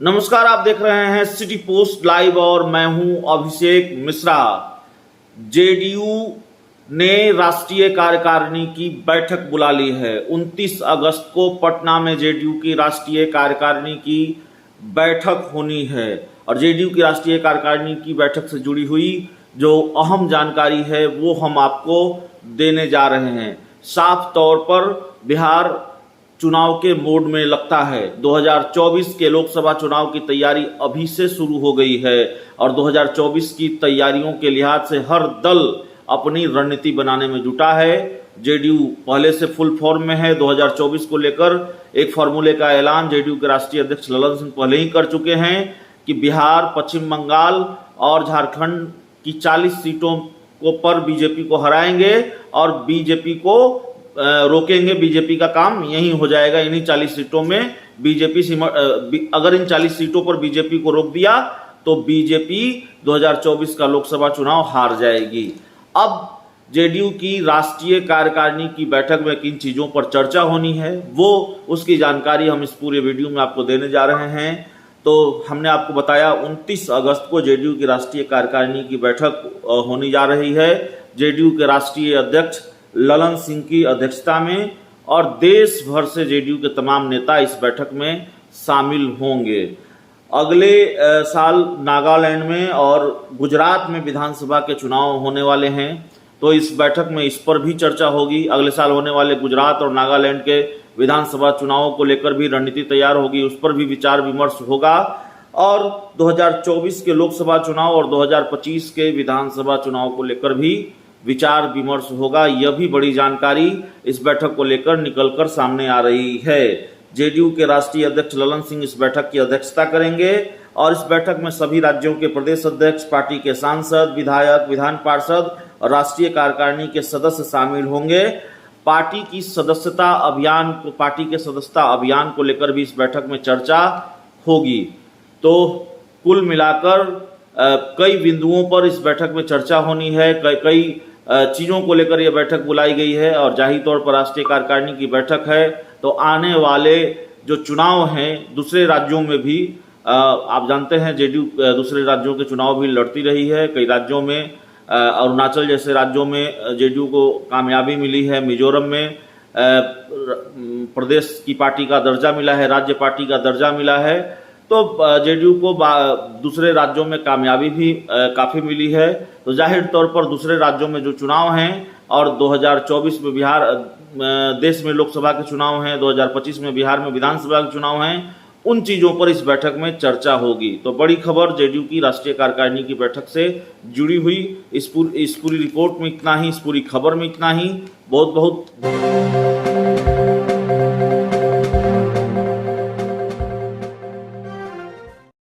नमस्कार, आप देख रहे हैं सिटी पोस्ट लाइव और मैं हूं अभिषेक मिश्रा। जेडीयू ने राष्ट्रीय कार्यकारिणी की बैठक बुला ली है। 29 अगस्त को पटना में जेडीयू की राष्ट्रीय कार्यकारिणी की बैठक होनी है और जेडीयू की राष्ट्रीय कार्यकारिणी की बैठक से जुड़ी हुई जो अहम जानकारी है वो हम आपको देने जा रहे हैं। साफ तौर पर बिहार चुनाव के मोड में लगता है। 2024 के लोकसभा चुनाव की तैयारी अभी से शुरू हो गई है और 2024 की तैयारियों के लिहाज से हर दल अपनी रणनीति बनाने में जुटा है। जेडीयू पहले से फुल फॉर्म में है। 2024 को लेकर एक फॉर्मूले का ऐलान जेडीयू के राष्ट्रीय अध्यक्ष ललन सिंह पहले ही कर चुके हैं कि बिहार, पश्चिम बंगाल और झारखंड की 40 सीटों को पर बीजेपी को हराएंगे और बीजेपी को रोकेंगे। बीजेपी का काम यही हो जाएगा। इन्हीं 40 सीटों में बीजेपी अगर इन 40 सीटों पर बीजेपी को रोक दिया तो बीजेपी 2024 का लोकसभा चुनाव हार जाएगी। अब जेडीयू की राष्ट्रीय कार्यकारिणी की बैठक में किन चीजों पर चर्चा होनी है वो उसकी जानकारी हम इस पूरे वीडियो में आपको देने जा रहे हैं। तो हमने आपको बताया 29 अगस्त को जेडीयू की राष्ट्रीय कार्यकारिणी की बैठक होने जा रही है। जेडीयू के राष्ट्रीय अध्यक्ष ललन सिंह की अध्यक्षता में और देश भर से जेडीयू के तमाम नेता इस बैठक में शामिल होंगे। अगले साल नागालैंड में और गुजरात में विधानसभा के चुनाव होने वाले हैं, तो इस बैठक में इस पर भी चर्चा होगी। अगले साल होने वाले गुजरात और नागालैंड के विधानसभा चुनावों को लेकर भी रणनीति तैयार होगी, उस पर भी विचार विमर्श होगा और 2024 के लोकसभा चुनाव और 2025 के विधानसभा चुनाव को लेकर भी विचार विमर्श होगा। यह भी बड़ी जानकारी इस बैठक को लेकर निकलकर सामने आ रही है। जेडीयू के राष्ट्रीय अध्यक्ष ललन सिंह इस बैठक की अध्यक्षता करेंगे और इस बैठक में सभी राज्यों के प्रदेश अध्यक्ष, पार्टी के सांसद, विधायक, विधान पार्षद और राष्ट्रीय कार्यकारिणी के सदस्य शामिल होंगे। पार्टी के सदस्यता अभियान को लेकर भी इस बैठक में चर्चा होगी। तो कुल मिलाकर कई बिंदुओं पर इस बैठक में चर्चा होनी है। कई चीजों को लेकर यह बैठक बुलाई गई है और जाहिर तौर पर राष्ट्रीय कार्यकारिणी की बैठक है तो आने वाले जो चुनाव हैं दूसरे राज्यों में भी आप जानते हैं जेडीयू दूसरे राज्यों के चुनाव भी लड़ती रही है। कई राज्यों में अरुणाचल जैसे राज्यों में जेडीयू को कामयाबी मिली है। मिजोरम में प्रदेश की पार्टी का दर्जा मिला है, राज्य पार्टी का दर्जा मिला है। तो जेडीयू को दूसरे राज्यों में कामयाबी भी काफ़ी मिली है। तो जाहिर तौर पर दूसरे राज्यों में जो चुनाव हैं और 2024 में बिहार देश में लोकसभा के चुनाव हैं, 2025 में बिहार में विधानसभा के चुनाव हैं, उन चीज़ों पर इस बैठक में चर्चा होगी। तो बड़ी खबर जेडीयू की राष्ट्रीय कार्यकारिणी की बैठक से जुड़ी हुई इस पूरी रिपोर्ट में इतना ही, इस पूरी खबर में इतना ही। बहुत बहुत